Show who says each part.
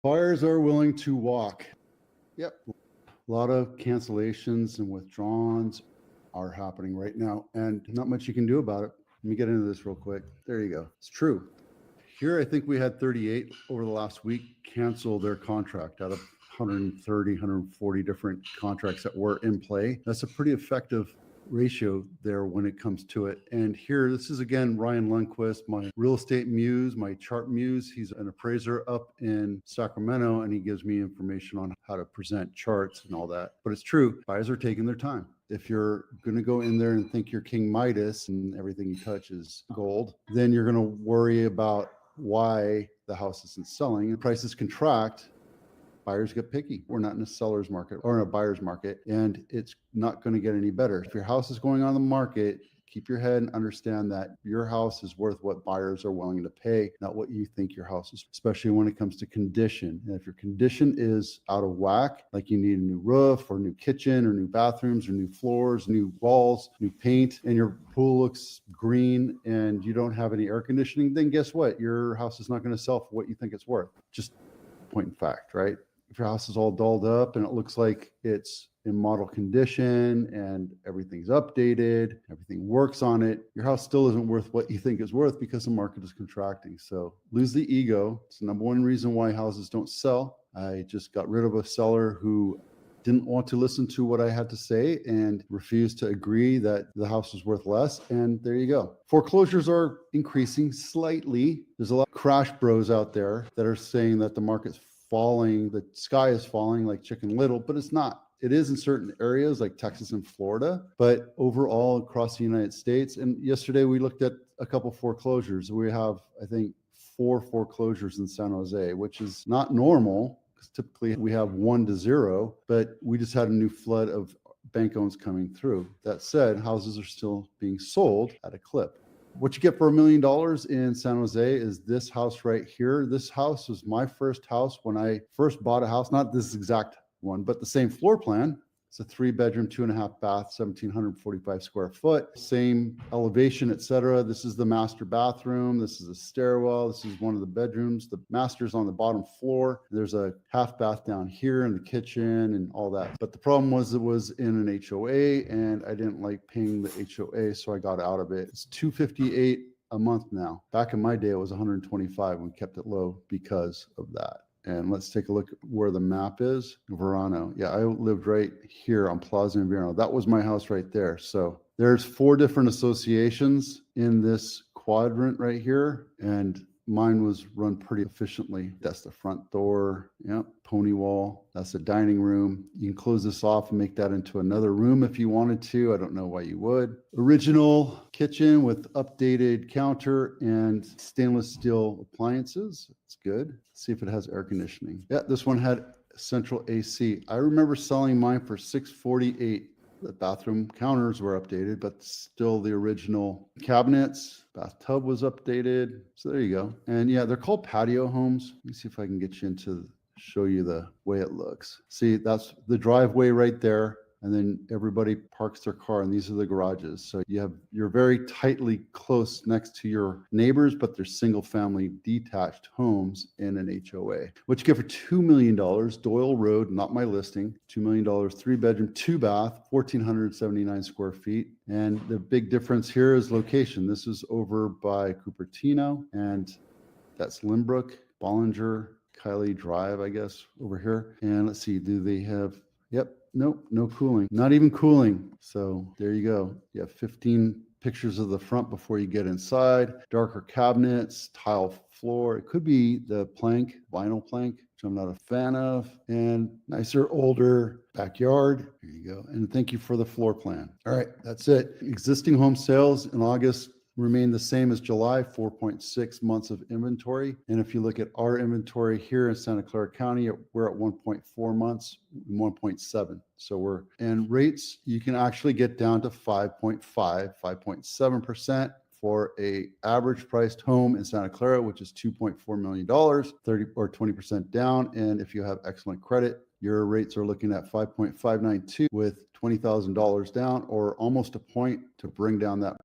Speaker 1: Buyers are willing to walk. Yep. A lot of cancellations and withdrawals are happening right now, and not much you can do about it. Let me get into this real quick. There you go. It's true. Here, I think we had 38 over the last week cancel their contract out of 130, 140 different contracts that were in play. That's a pretty effective ratio there when it comes to it. And here, this is again Ryan Lundquist, my real estate muse, my chart muse. He's an appraiser up in Sacramento, and he gives me information on how to present charts and all that. But it's true, buyers are taking their time. If you're going to go in there and think you're King Midas and everything you touch is gold, then you're going to worry about why the house isn't selling and prices contract. Buyers get picky. We're not in a seller's market or in a buyer's market, and it's not going to get any better. If your house is going on the market, keep your head and understand that your house is worth what buyers are willing to pay, not what you think your house is, especially when it comes to condition. And if your condition is out of whack, like you need a new roof or new kitchen or new bathrooms or new floors, new walls, new paint, and your pool looks green and you don't have any air conditioning, then guess what? Your house is not going to sell for what you think it's worth. Just point in fact, right? If your house is all dolled up and it looks like it's in model condition and everything's updated, everything works on it, your house still isn't worth what you think it's worth because the market is contracting. So lose the ego. It's the number one reason why houses don't sell. I just got rid of a seller who didn't want to listen to what I had to say and refused to agree that the house was worth less. And there you go. Foreclosures are increasing slightly. There's a lot of crash bros out there that are saying that the market's falling, the sky is falling like Chicken Little, but it's not. It is in certain areas like Texas and Florida, but overall across the United States. And yesterday we looked at a couple foreclosures. We have, I think, 4 foreclosures in San Jose, which is not normal because typically we have 1 to 0, but we just had a new flood of bank owns coming through. That said, houses are still being sold at a clip. What you get for $1 million in San Jose is this house right here. This house was my first house when I first bought a house, not this exact one, but the same floor plan. It's a 3-bedroom, 2.5 bath, 1,745 square foot, same elevation, etc. This is the master bathroom. This is a stairwell. This is one of the bedrooms. The master's on the bottom floor. There's a half bath down here in the kitchen and all that. But the problem was it was in an HOA and I didn't like paying the HOA, so I got out of it. It's $258 a month now. Back in my day, it was $125 and we kept it low because of that. And let's take a look at where the map is. Verano. Yeah, I lived right here on Plaza and Verano. That was my house right there. So there's 4 different associations in this quadrant right here. And mine was run pretty efficiently. That's the front door. Yep. Pony wall. That's the dining room. You can close this off and make that into another room if you wanted to. I don't know why you would. Original kitchen with updated counter and stainless steel appliances. It's good. Let's see if it has air conditioning. Yeah, this one had central AC. I remember selling mine for $648. The bathroom counters were updated, but still the original cabinets, bathtub was updated. So there you go. And yeah, they're called patio homes. Let me see if I can get you into show you the way it looks. See, that's the driveway right there. And then everybody parks their car and these are the garages. So you're very tightly close next to your neighbors, but they're single family detached homes in an HOA. What you get for $2 million, Doyle Road, not my listing, $2 million, 3-bedroom, 2-bath, 1,479 square feet. And the big difference here is location. This is over by Cupertino and that's Limbrook, Bollinger, Kylie Drive, I guess, over here. And let's see, do they have, yep. Nope, no cooling, not even cooling. So there you go. You have 15 pictures of the front before you get inside, darker cabinets, tile floor. It could be the plank, vinyl plank, which I'm not a fan of, and nicer, older backyard. Here you go. And thank you for the floor plan. All right, that's it. Existing home sales in August remain the same as July, 4.6 months of inventory. And if you look at our inventory here in Santa Clara County, we're at 1.4 months, 1.7. So and rates, you can actually get down to 5.5, 5.7% for a average priced home in Santa Clara, which is $2.4 million, 30 or 20% down. And if you have excellent credit, your rates are looking at 5.592 with $20,000 down or almost a point to bring down that